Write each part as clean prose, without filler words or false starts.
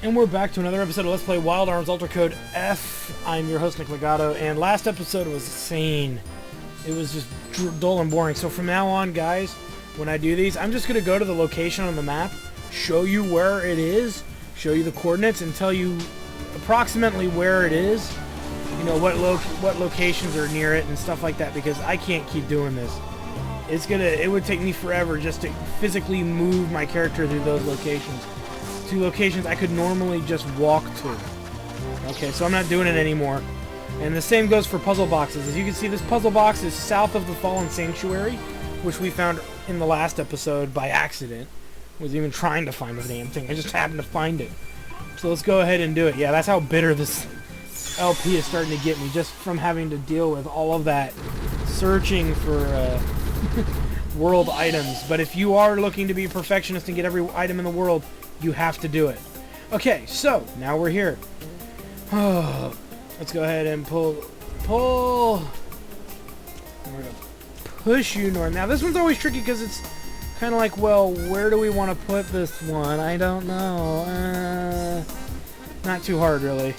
And we're back to another episode of Let's Play Wild Arms Ultra Code F. I'm your host, Nick Legato, and last episode was insane. It was just dull and boring. So from now on, guys, when I do these, I'm just going to go to the location on the map, show you where it is, show you the coordinates, and tell you approximately where it is, you know, what locations are near it and stuff like that, because I can't keep doing this. It would take me forever just to physically move my character through those locations. To locations I could normally just walk to. Okay, so I'm not doing it anymore. And the same goes for puzzle boxes. As you can see, this puzzle box is south of the Fallen Sanctuary, which we found in the last episode by accident. I wasn't even trying to find the damn thing. I just happened to find it. So let's go ahead and do it. Yeah, that's how bitter this LP is starting to get me, just from having to deal with all of that searching for world items. But if you are looking to be a perfectionist and get every item in the world, you have to do it. Okay, so now we're here. Let's go ahead and pull. And we're gonna push you north. Now this one's always tricky because it's kind of like, well, where do we want to put this one? I don't know. Not too hard, really.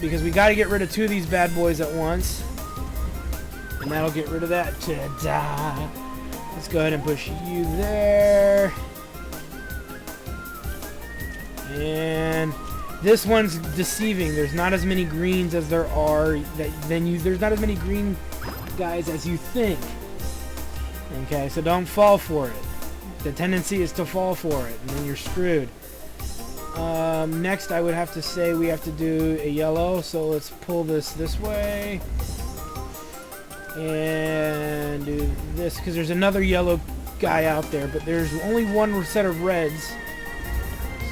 Because we got to get rid of two of these bad boys at once, and that'll get rid of that. Ta-da! Let's go ahead and push you there. And this one's deceiving. There's not as many greens as there are. There's not as many green guys as you think. Okay, so don't fall for it. The tendency is to fall for it, and then you're screwed. Next, I would have to say we have to do a yellow. So let's pull this way and do this, because there's another yellow guy out there, but there's only one set of reds.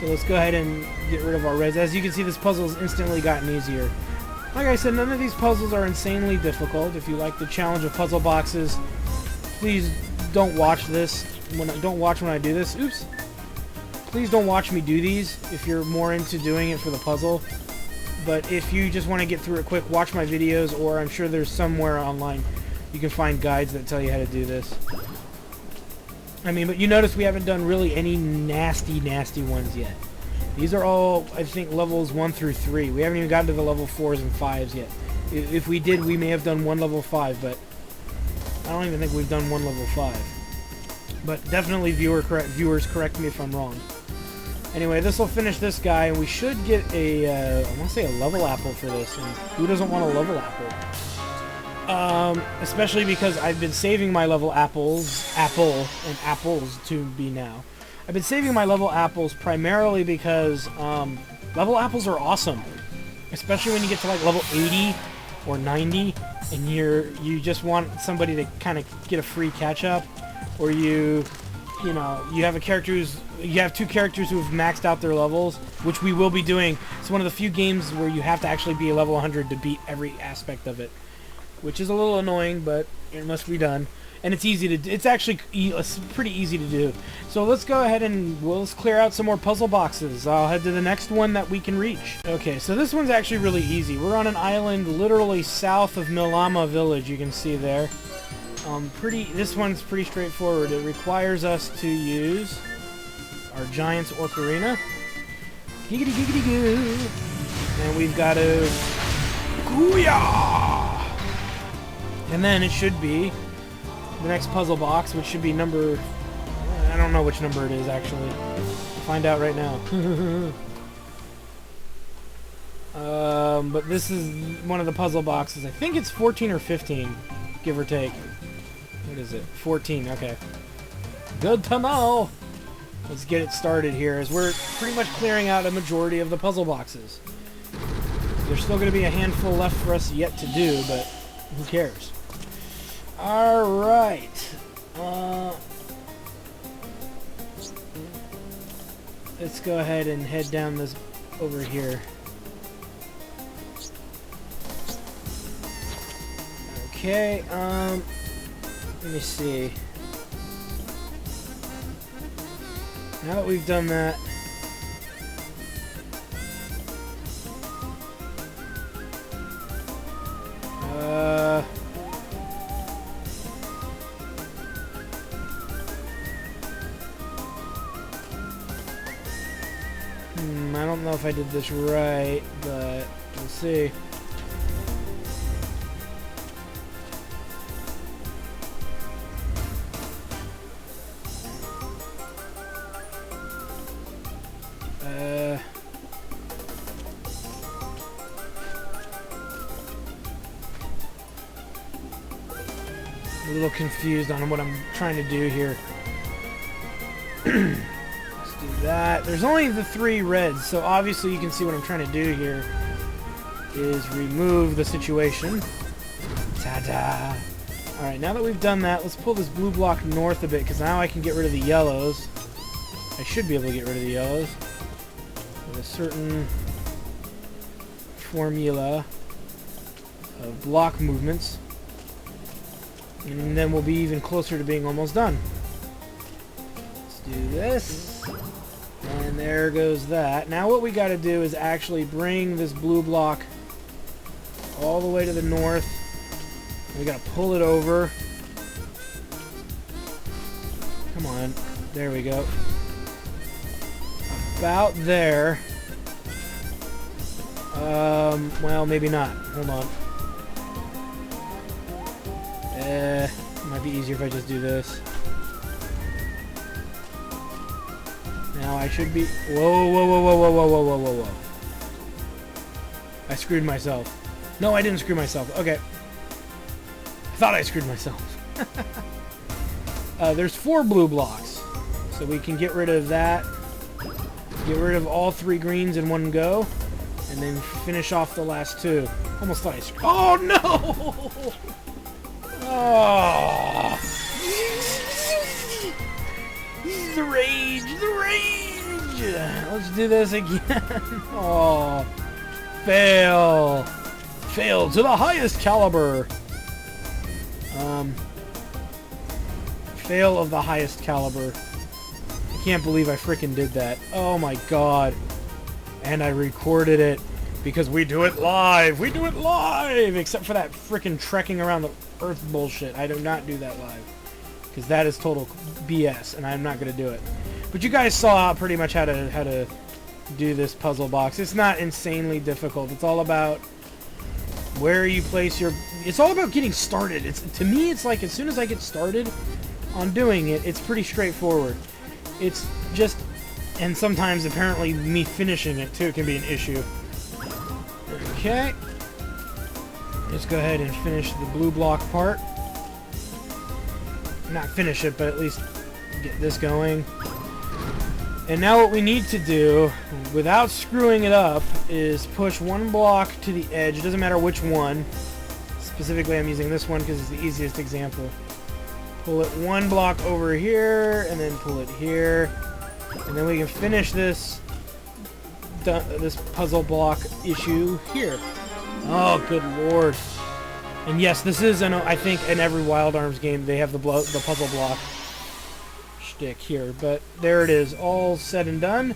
So let's go ahead and get rid of our reds. As you can see, this puzzle's instantly gotten easier. Like I said, none of these puzzles are insanely difficult. If you like the challenge of puzzle boxes, please don't watch this. Don't watch when I do this. Oops. Please don't watch me do these if you're more into doing it for the puzzle. But if you just want to get through it quick, watch my videos, or I'm sure there's somewhere online you can find guides that tell you how to do this. I mean, but you notice we haven't done really any nasty ones yet. These are all, I think, levels 1 through 3. We haven't even gotten to the level 4s and 5s yet. If we did, we may have done one level 5, but I don't even think we've done one level 5. But definitely viewers correct me if I'm wrong. Anyway, this will finish this guy, and we should get a, I want to say a level apple for this. And who doesn't want a level apple? Especially because I've been saving my level apples to be now. I've been saving my level apples primarily because level apples are awesome, especially when you get to like level 80 or 90, and you just want somebody to kind of get a free catch up, or you have two characters who have maxed out their levels, which we will be doing. It's one of the few games where you have to actually be a level 100 to beat every aspect of it, which is a little annoying, but it must be done. And it's easy to do. It's actually pretty easy to do. So let's go ahead and let's clear out some more puzzle boxes. I'll head to the next one that we can reach. Okay, so this one's actually really easy. We're on an island literally south of Milama Village, you can see there. This one's pretty straightforward. It requires us to use our Giant's Ocarina. Giggity giggity goo. And we've got to Gooyah! And then it should be the next puzzle box, which should be number... I don't know which number it is, actually. I'll find out right now. But this is one of the puzzle boxes. I think it's 14 or 15, give or take. What is it? 14, okay. Good to know! Let's get it started here, as we're pretty much clearing out a majority of the puzzle boxes. There's still going to be a handful left for us yet to do, but who cares? Alright. Let's go ahead and head down this over here. Okay, let me see. Now that we've done that, I don't know if I did this right, but we'll see. A little confused on what I'm trying to do here. Let's do that. There's only the 3 reds, so obviously you can see what I'm trying to do here is remove the situation. Ta-da! Alright, now that we've done that, let's pull this blue block north a bit, because now I can get rid of the yellows. I should be able to get rid of the yellows with a certain formula of block movements. And then we'll be even closer to being almost done. Let's do this. And there goes that. Now what we got to do is actually bring this blue block all the way to the north. And we got to pull it over. Come on. There we go. About there. Well, maybe not. Hold on. Might be easier if I just do this. Now I should be... Whoa, whoa, whoa, whoa, whoa, whoa, whoa, whoa, whoa, whoa. I screwed myself. No, I didn't screw myself. Okay. I thought I screwed myself. There's 4 blue blocks. So we can get rid of that. Get rid of all 3 greens in one go. And then finish off the last 2. Almost thought I screwed... Oh, no! Oh! The rage! The rage! Let's do this again. Oh. Fail! Fail to the highest caliber! Fail of the highest caliber. I can't believe I freaking did that. Oh my god. And I recorded it. Because we do it live! We do it live! Except for that freaking trekking around the earth bullshit. I do not do that live. Because that is total BS, and I'm not going to do it. But you guys saw pretty much how to do this puzzle box. It's not insanely difficult. It's all about where you place your... It's all about getting started. To me, it's like as soon as I get started on doing it, it's pretty straightforward. It's just... And sometimes, apparently, me finishing it, too, can be an issue. Okay. Let's go ahead and finish the blue block part. Not finish it, but at least get this going. And now what we need to do, without screwing it up, is push 1 block to the edge. It doesn't matter which one. Specifically, I'm using this one because it's the easiest example. Pull it 1 block over here, and then pull it here. And then we can finish this puzzle block issue here. Oh, good lord. And yes, this is, I think, in every Wild Arms game, they have the puzzle block shtick here. But there it is, all said and done.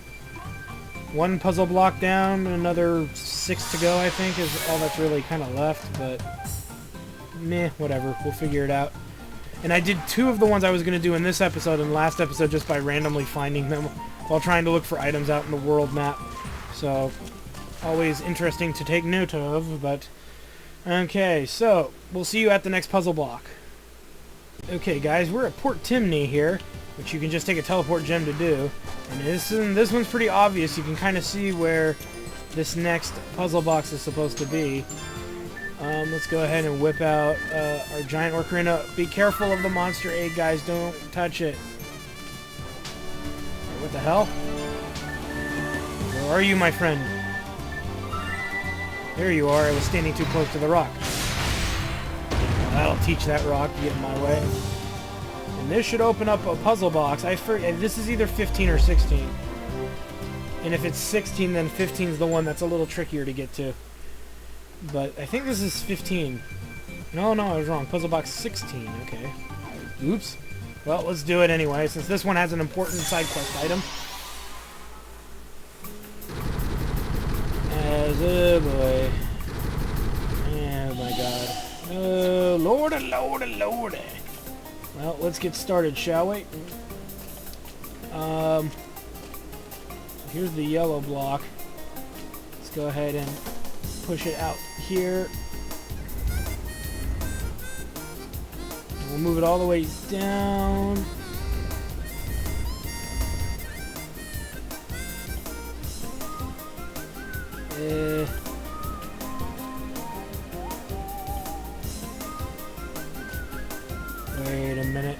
1 puzzle block down, another 6 to go, I think, is all that's really kind of left. But, meh, whatever. We'll figure it out. And I did 2 of the ones I was going to do in this episode and last episode just by randomly finding them while trying to look for items out in the world map. So, always interesting to take note of, but... Okay, so, we'll see you at the next puzzle block. Okay, guys, we're at Port Timney here, which you can just take a teleport gem to do. And this one's pretty obvious. You can kind of see where this next puzzle box is supposed to be. Let's go ahead and whip out our giant ocarina. Be careful of the monster egg, guys. Don't touch it. What the hell? Where are you, my friend? There you are. I was standing too close to the rock. Well, that'll teach that rock to get in my way. And this should open up a puzzle box. This is either 15 or 16. And if it's 16, then 15 is the one that's a little trickier to get to. But I think this is 15. No, I was wrong. Puzzle box 16. Okay. Oops. Well, let's do it anyway, since this one has an important side quest item. Oh boy. Oh my god. Oh, lordy, lordy, lordy. Well, let's get started, shall we? here's the yellow block. Let's go ahead and push it out here. We'll move it all the way down. Wait a minute.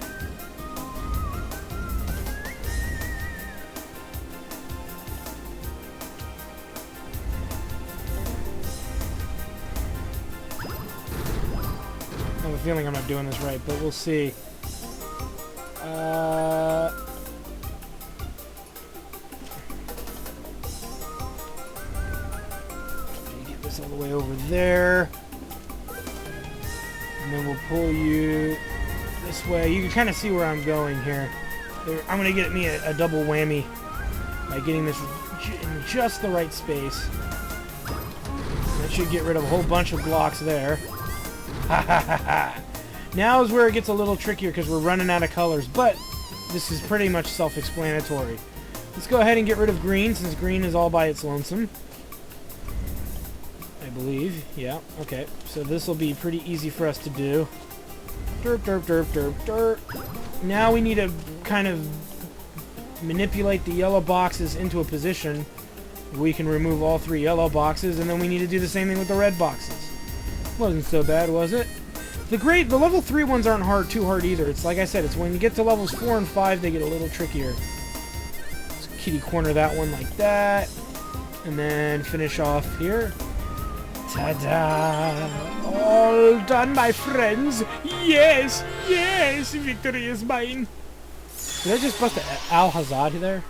I have a feeling I'm not doing this right, but we'll see. Get this all the way over there. And then we'll pull you this way. You can kind of see where I'm going here. I'm going to get me a double whammy by getting this in just the right space. That should get rid of a whole bunch of blocks there. Ha ha ha ha. Now is where it gets a little trickier because we're running out of colors, but this is pretty much self-explanatory. Let's go ahead and get rid of green since green is all by its lonesome. I believe. Yeah, okay. So this will be pretty easy for us to do. Derp, derp, derp, derp, derp. Now we need to kind of manipulate the yellow boxes into a position where we can remove all 3 yellow boxes, and then we need to do the same thing with the red boxes. Wasn't so bad, was it? The level 3 ones aren't too hard either. It's like I said, it's when you get to levels 4 and 5 they get a little trickier. Let's kitty corner that one like that. And then finish off here. Ta-da! All done, my friends! Yes! Yes! Victory is mine! Did I just bust an Al-Hazard there?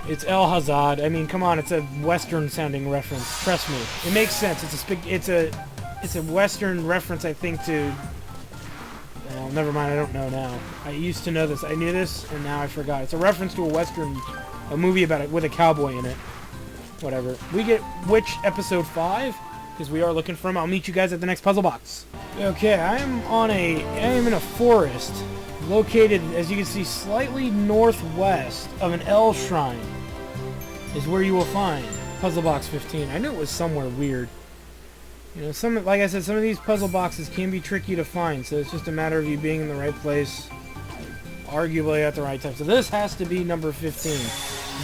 It's El Hazard. I mean, come on, it's a Western-sounding reference. Trust me, it makes sense. It's a Western reference, I think, to. Well, never mind. I don't know now. I used to know this. I knew this, and now I forgot. It's a reference to a movie about it with a cowboy in it. Whatever. We get which episode 5 because we are looking for him. I'll meet you guys at the next puzzle box. Okay, I am in a forest. Located, as you can see, slightly northwest of an L shrine is where you will find puzzle box 15. I knew it was somewhere weird. You know, like I said, some of these puzzle boxes can be tricky to find, so it's just a matter of you being in the right place, arguably at the right time. So this has to be number 15.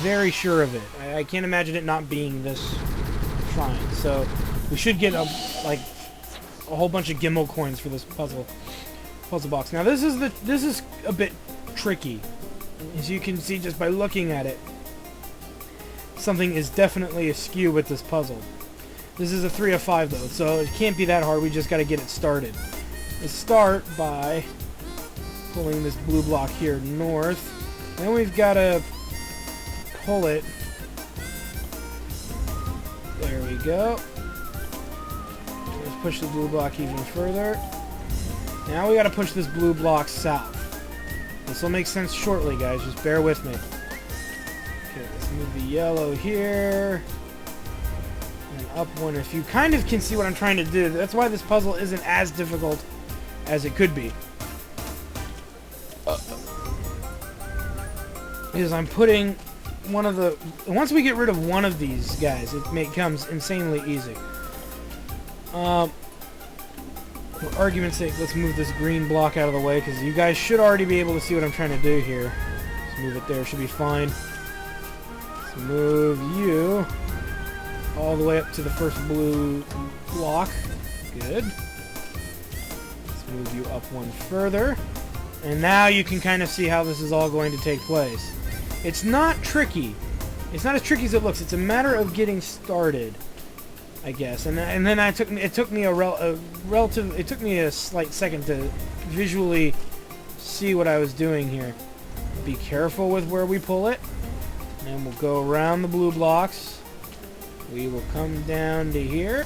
Very sure of it. I can't imagine it not being this shrine. So we should get a whole bunch of Gimel Coins for this puzzle box. Now this is a bit tricky, as you can see just by looking at it. Something is definitely askew with this puzzle. This is a 3 of 5 though, so it can't be that hard. We just got to get it started. Let's start by pulling this blue block here north. Then we've got to pull it. There we go. Let's push the blue block even further. Now we gotta push this blue block south. This will make sense shortly, guys. Just bear with me. Okay, let's move the yellow here. And up one. If you kind of can see what I'm trying to do, that's why this puzzle isn't as difficult as it could be. Because I'm putting one of the... Once we get rid of one of these guys, it becomes insanely easy. For argument's sake, let's move this green block out of the way, because you guys should already be able to see what I'm trying to do here. Let's move it there, should be fine. Let's move you all the way up to the first blue block. Good. Let's move you up one further. And now you can kind of see how this is all going to take place. It's not tricky. It's not as tricky as it looks. It's a matter of getting started, I guess. And then it took me a slight second to visually see what I was doing here. Be careful with where we pull it. And we'll go around the blue blocks. We will come down to here.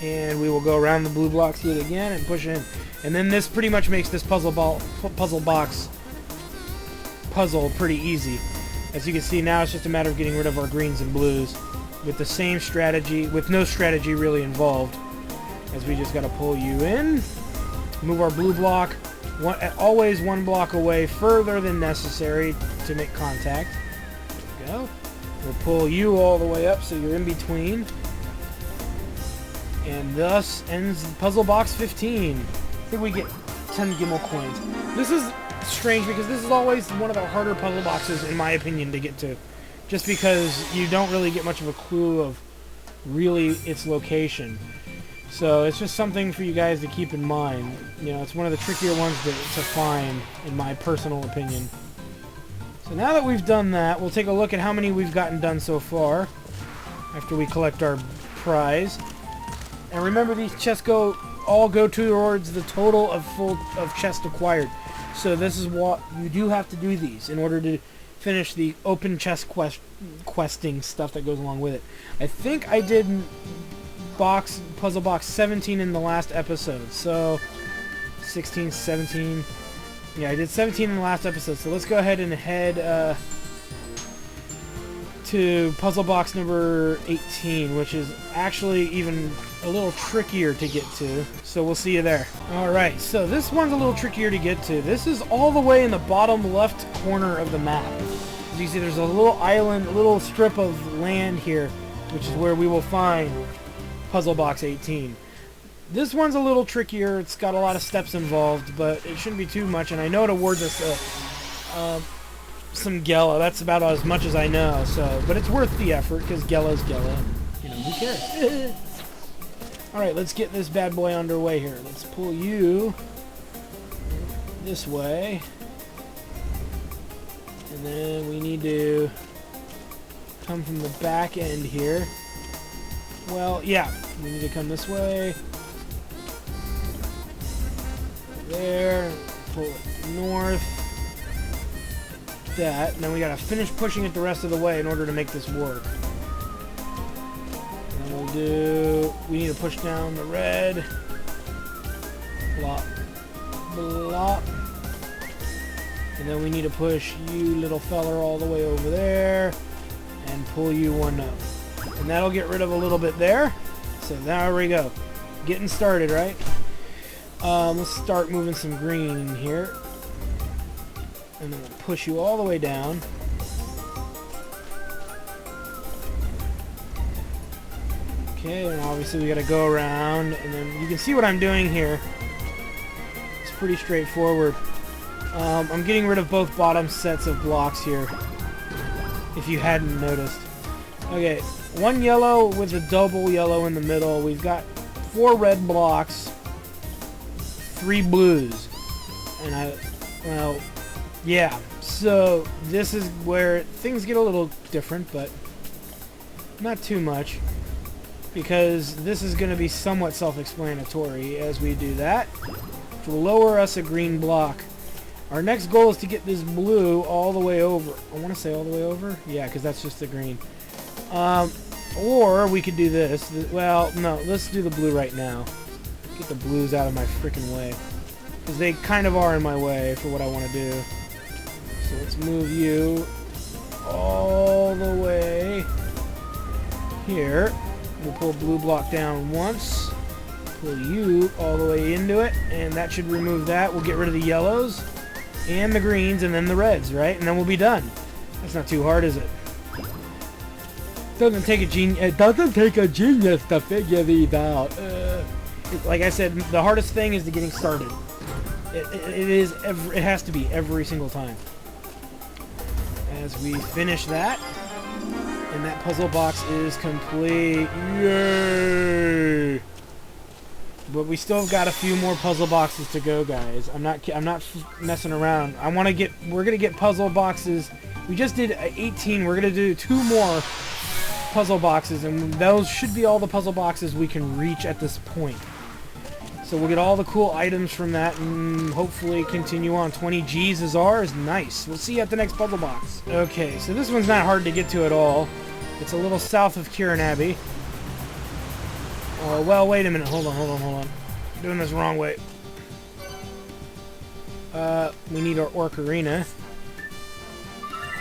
And we will go around the blue blocks yet again and push in. And then this pretty much makes this puzzle box pretty easy. As you can see, now it's just a matter of getting rid of our greens and blues with the same strategy, with no strategy really involved. As we just got to pull you in, move our blue block always one block away further than necessary to make contact. There we go. We'll pull you all the way up so you're in between. And thus ends puzzle box 15. I think we get 10 Gimel Coins. This is strange because this is always one of the harder puzzle boxes, in my opinion, to get to. Just because you don't really get much of a clue of really its location. So it's just something for you guys to keep in mind. You know, it's one of the trickier ones to find, in my personal opinion. So now that we've done that, we'll take a look at how many we've gotten done so far after we collect our prize. And remember, these chests all go towards the total of chests acquired. So this is what you do have to do these in order to finish the open chest questing stuff that goes along with it. I think I did puzzle box 17 in the last episode. So 16, 17. Yeah, I did 17 in the last episode. So let's go ahead and head to puzzle box number 18, which is actually even a little trickier to get to. So we'll see you there. Alright, so this one's a little trickier to get to. This is all the way in the bottom left corner of the map. As you see, there's a little island, a little strip of land here, which is where we will find puzzle box 18. This one's a little trickier. It's got a lot of steps involved, but it shouldn't be too much, and I know it awards us some Gela. That's about as much as I know, so, but it's worth the effort, because Gela's Gela. You know, who cares? Alright, let's get this bad boy underway here. Let's pull you this way. And then we need to come from the back end here. Well, yeah, we need to come this way. There, pull it north. That, and then we gotta finish pushing it the rest of the way in order to make this work. And we need to push down the red. Blop. Blop. And then we need to push you, little feller, all the way over there. And pull you one up. And that'll get rid of a little bit there. So there we go. Getting started, right? Let's start moving some green in here. And then we'll push you all the way down. Okay, and obviously we gotta go around, and then you can see what I'm doing here. It's pretty straightforward. I'm getting rid of both bottom sets of blocks here, if you hadn't noticed. Okay, one yellow with a double yellow in the middle. We've got 4 red blocks, 3 blues, and well, yeah, so this is where things get a little different, but not too much, because this is going to be somewhat self-explanatory as we do that. To lower us a green block. Our next goal is to get this blue all the way over. I want to say all the way over? Yeah, because that's just the green. Or we could do this. Well, no, let's do the blue right now. Get the blues out of my freaking way. Because they kind of are in my way for what I want to do. So let's move you all the way here. We'll pull blue block down once. Pull you all the way into it. And that should remove that. We'll get rid of the yellows and the greens and then the reds, right? And then we'll be done. That's not too hard, is it? Doesn't take a genius to figure these out. Like I said, the hardest thing is the getting started. It has to be every single time. As we finish that, and that puzzle box is complete. Yay! But we still have got a few more puzzle boxes to go, guys. I'm not messing around. We're gonna get puzzle boxes. We just did 18. We're gonna do 2 more puzzle boxes, and those should be all the puzzle boxes we can reach at this point. So we'll get all the cool items from that and hopefully continue on. 20 G's is ours. Nice. We'll see you at the next puzzle box. Okay, so this one's not hard to get to at all. It's a little south of Kieran Abbey. Oh, well, wait a minute. Hold on. Doing this wrong way. We need our Orcarina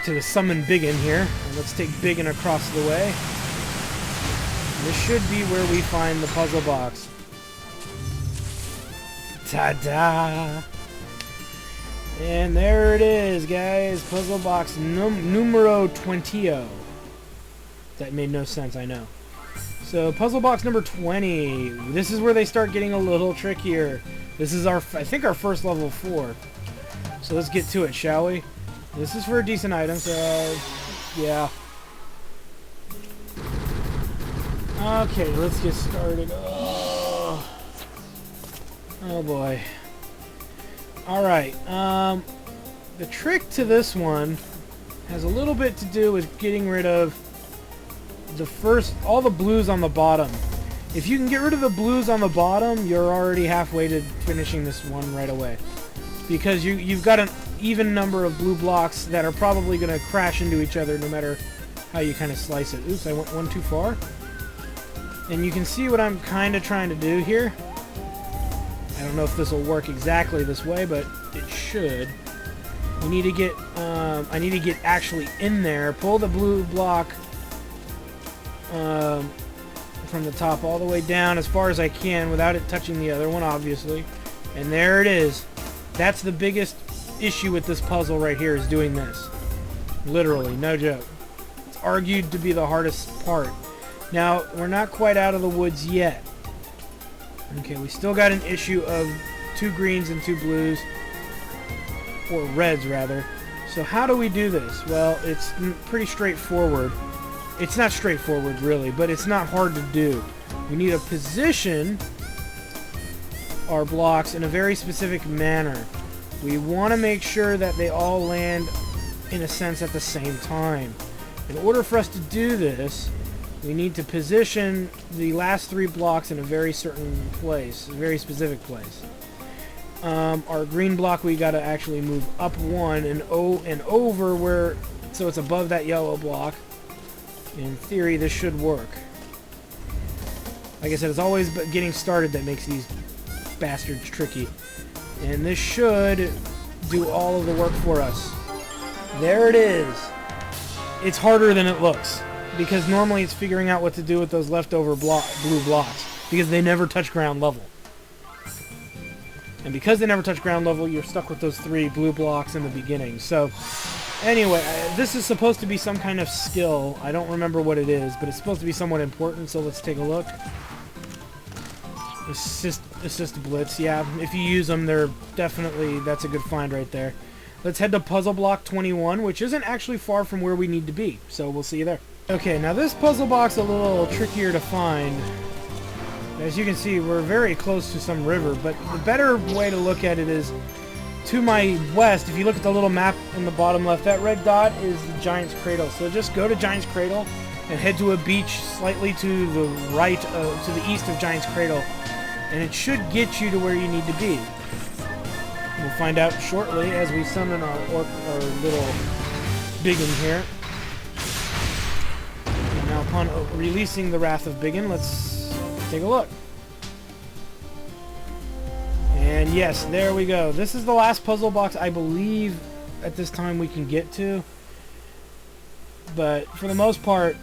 to summon Biggin here. And let's take Biggin across the way. This should be where we find the puzzle box. Ta-da! And there it is, guys. Puzzle box numero 20. That made no sense, I know. So, puzzle box number 20. This is where they start getting a little trickier. This is I think our first level 4. So let's get to it, shall we? This is for a decent item, so yeah. Okay, let's get started. Oh boy. Alright, the trick to this one has a little bit to do with getting rid of all the blues on the bottom. If you can get rid of the blues on the bottom, you're already halfway to finishing this one right away. Because you've got an even number of blue blocks that are probably going to crash into each other no matter how you kind of slice it. Oops, I went one too far. And you can see what I'm kind of trying to do here. I don't know if this will work exactly this way, but it should. We need to get, I need to get actually in there, pull the blue block from the top all the way down as far as I can without it touching the other one, obviously. And there it is. That's the biggest issue with this puzzle right here, is doing this. Literally, no joke. It's argued to be the hardest part. Now, we're not quite out of the woods yet. Okay, we still got an issue of 2 greens and 2 blues. Or reds, rather. So how do we do this? Well, it's pretty straightforward. It's not straightforward, really, but it's not hard to do. We need to position our blocks in a very specific manner. We want to make sure that they all land, in a sense, at the same time. In order for us to do this, we need to position the last 3 blocks in a very certain place, a very specific place. Our green block, we got to actually move up 1 and over where, so it's above that yellow block. In theory, this should work. Like I said, it's always getting started that makes these bastards tricky. And this should do all of the work for us. There it is. It's harder than it looks, because normally it's figuring out what to do with those leftover blue blocks, because they never touch ground level. And because they never touch ground level, you're stuck with those 3 blue blocks in the beginning. So, anyway, this is supposed to be some kind of skill. I don't remember what it is, but it's supposed to be somewhat important, so let's take a look. Assist blitz, yeah. If you use them, they're definitely, that's a good find right there. Let's head to puzzle block 21, which isn't actually far from where we need to be, so we'll see you there. Okay, now this puzzle box is a little trickier to find. As you can see, we're very close to some river, but the better way to look at it is to my west. If you look at the little map in the bottom left, that red dot is the Giant's Cradle. So just go to Giant's Cradle and head to a beach slightly to the right, to the east of Giant's Cradle, and it should get you to where you need to be. We'll find out shortly as we summon our little biggin here. And now upon releasing the Wrath of Biggin, let's take a look. And yes, there we go. This is the last puzzle box I believe at this time we can get to. But for the most part,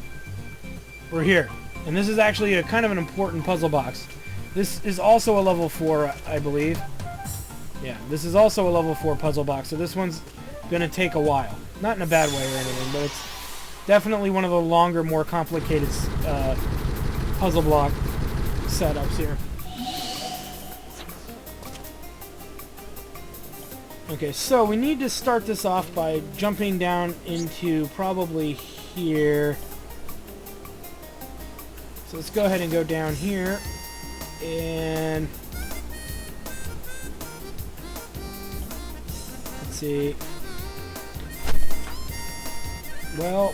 we're here. And this is actually a kind of an important puzzle box. This is also a level 4, I believe. Yeah, this is also a level 4 puzzle box, so this one's gonna take a while. Not in a bad way or anything, but it's definitely one of the longer, more complicated puzzle block setups here. Okay, so we need to start this off by jumping down into probably here. So let's go ahead and go down here, and let's see. Well,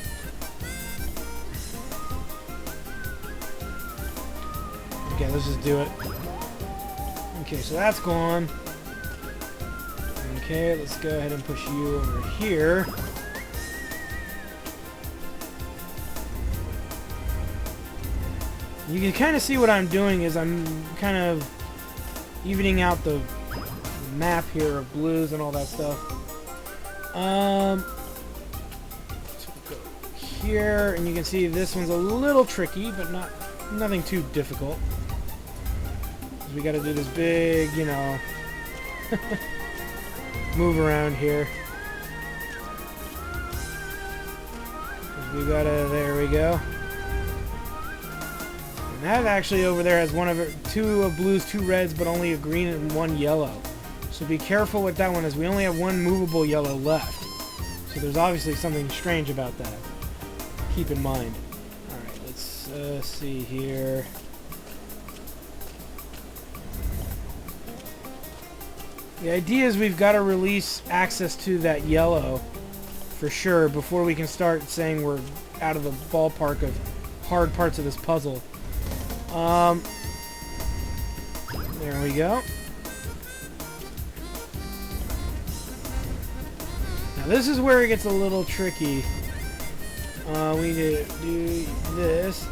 okay, let's just do it. Okay, so that's gone. Okay, let's go ahead and push you over here. You can kind of see what I'm doing is I'm kind of evening out the map here of blues and all that stuff. So we'll go here, and you can see this one's a little tricky, but nothing too difficult. We got to do this big, you know. move around here. We gotta, there we go. And that actually over there has two blues, 2 reds, but only a green and 1 yellow. So be careful with that one, as we only have 1 movable yellow left. So there's obviously something strange about that. Keep in mind. Alright, let's see here. The idea is we've got to release access to that yellow for sure before we can start saying we're out of the ballpark of hard parts of this puzzle. There we go. Now this is where it gets a little tricky. We need to do this.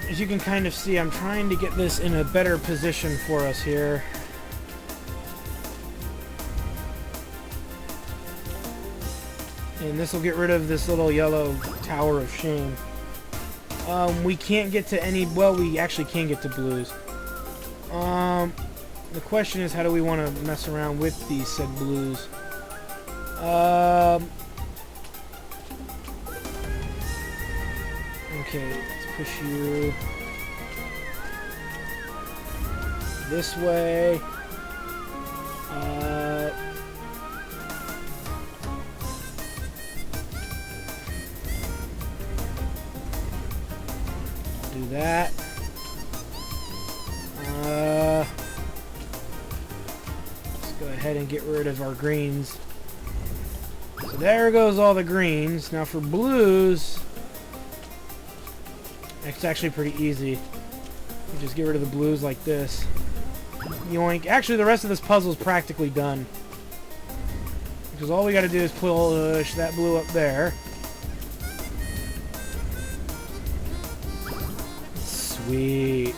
As you can kind of see, I'm trying to get this in a better position for us here. And this will get rid of this little yellow tower of shame. We can't get to any... Well, we actually can get to blues. The question is, how do we want to mess around with these said blues? Okay, let's push you this way. Do that. Let's go ahead and get rid of our greens. So there goes all the greens. Now for blues, it's actually pretty easy. You just get rid of the blues like this. Yoink. Actually, the rest of this puzzle is practically done. Because all we got to do is push that blue up there. Sweet.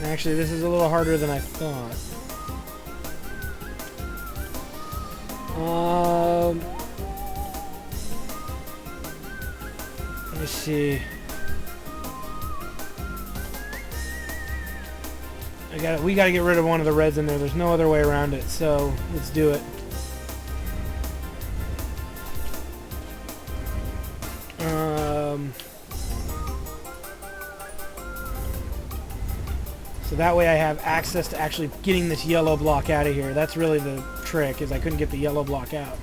Actually, this is a little harder than I thought. Let me see. We gotta get rid of one of the reds in there. There's no other way around it, so let's do it. So that way I have access to actually getting this yellow block out of here. That's really the trick, is I couldn't get the yellow block out.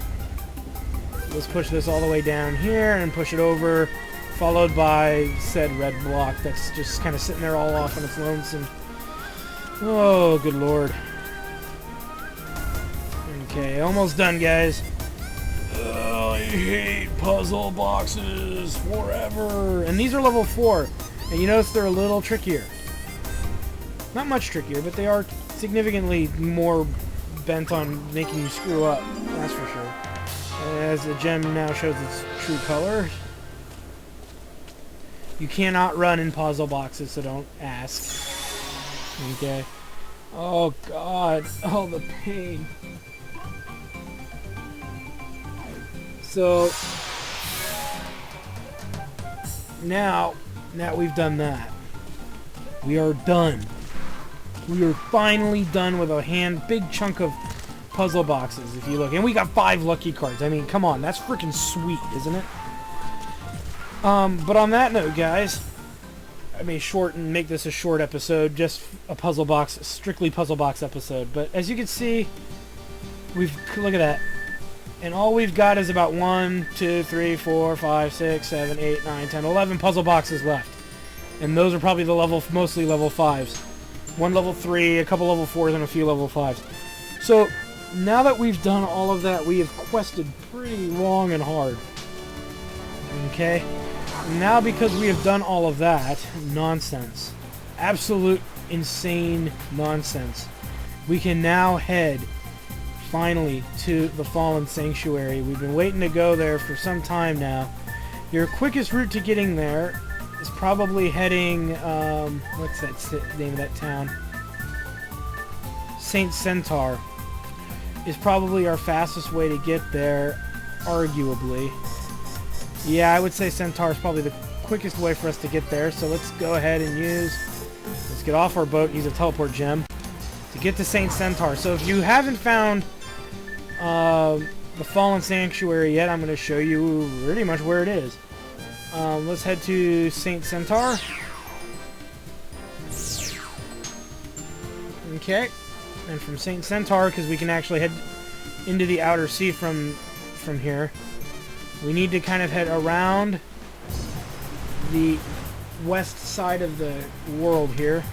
Let's push this all the way down here and push it over, followed by said red block that's just kind of sitting there all off on its lonesome. Oh, good lord. Okay, almost done, guys. Oh, I hate puzzle boxes forever. And these are level 4. And you notice they're a little trickier. Not much trickier, but they are significantly more bent on making you screw up. That's for sure. As the gem now shows its true color. You cannot run in puzzle boxes, so don't ask. Okay. Oh god. Oh, the pain. So now that we've done that, we are done. We are finally done with a big chunk of puzzle boxes, if you look. And we got 5 lucky cards. I mean, come on. That's freaking sweet, isn't it? But on that note, guys, I may make this a short episode, just a puzzle box, strictly puzzle box episode. But as you can see, look at that. And all we've got is about 1, 2, 3, 4, 5, 6, 7, 8, 9, 10, 11 puzzle boxes left. And those are probably mostly level 5s. 1 level 3, a couple level 4s, and a few level 5s. So, now that we've done all of that, we have quested pretty long and hard. Okay? Now, because we have done all of that nonsense, absolute insane nonsense, we can now head, finally, to the Fallen Sanctuary. We've been waiting to go there for some time now. Your quickest route to getting there is probably heading, what's that name of that town? St. Centaur is probably our fastest way to get there, arguably. Yeah, I would say Centaur is probably the quickest way for us to get there. So let's go ahead and let's get off our boat, use a teleport gem to get to Saint Centaur. So if you haven't found the Fallen Sanctuary yet, I'm going to show you pretty much where it is. Let's head to Saint Centaur. Okay, and from Saint Centaur, because we can actually head into the outer sea from here, we need to kind of head around the west side of the world here.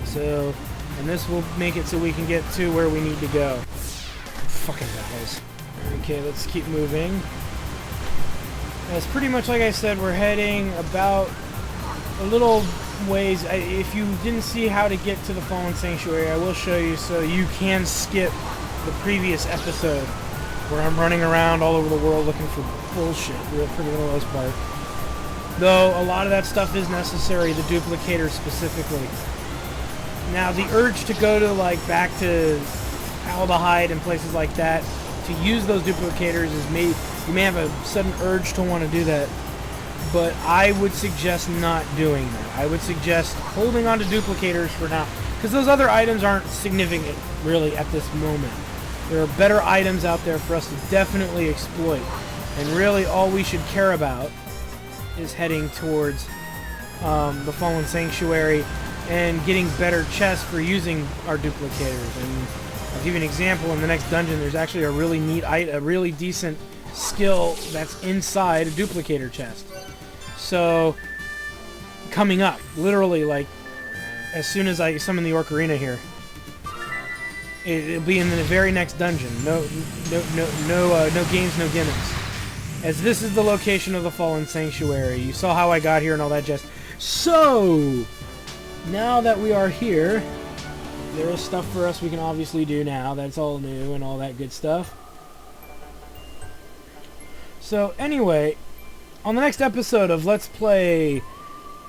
So, and this will make it so we can get to where we need to go. Fucking guys. Okay, let's keep moving. It's pretty much like I said, we're heading about a little ways. If you didn't see how to get to the Fallen Sanctuary, I will show you so you can skip the previous episode where I'm running around all over the world looking for bullshit, for the most part. Though a lot of that stuff is necessary, the duplicator specifically. Now, the urge to go to, like, back to Aldehyde and places like that to use those duplicators is you may have a sudden urge to want to do that, but I would suggest not doing that. I would suggest holding on to duplicators for now, because those other items aren't significant, really, at this moment. There are better items out there for us to definitely exploit, and really all we should care about is heading towards the Fallen Sanctuary and getting better chests for using our duplicators. And I'll give you an example. In the next dungeon, there's actually a really neat, a really decent skill that's inside a duplicator chest. So, coming up, literally, like, as soon as I summon the Ocarina here, it'll be in the very next dungeon. No games, no gimmicks. As this is the location of the Fallen Sanctuary. You saw how I got here and all that jazz. So, now that we are here, there is stuff for us we can obviously do now. That's all new and all that good stuff. So, anyway, on the next episode of Let's Play,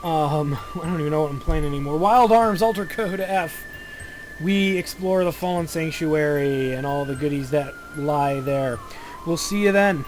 I don't even know what I'm playing anymore, Wild Arms Alter Code F, we explore the Fallen Sanctuary and all the goodies that lie there. We'll see you then.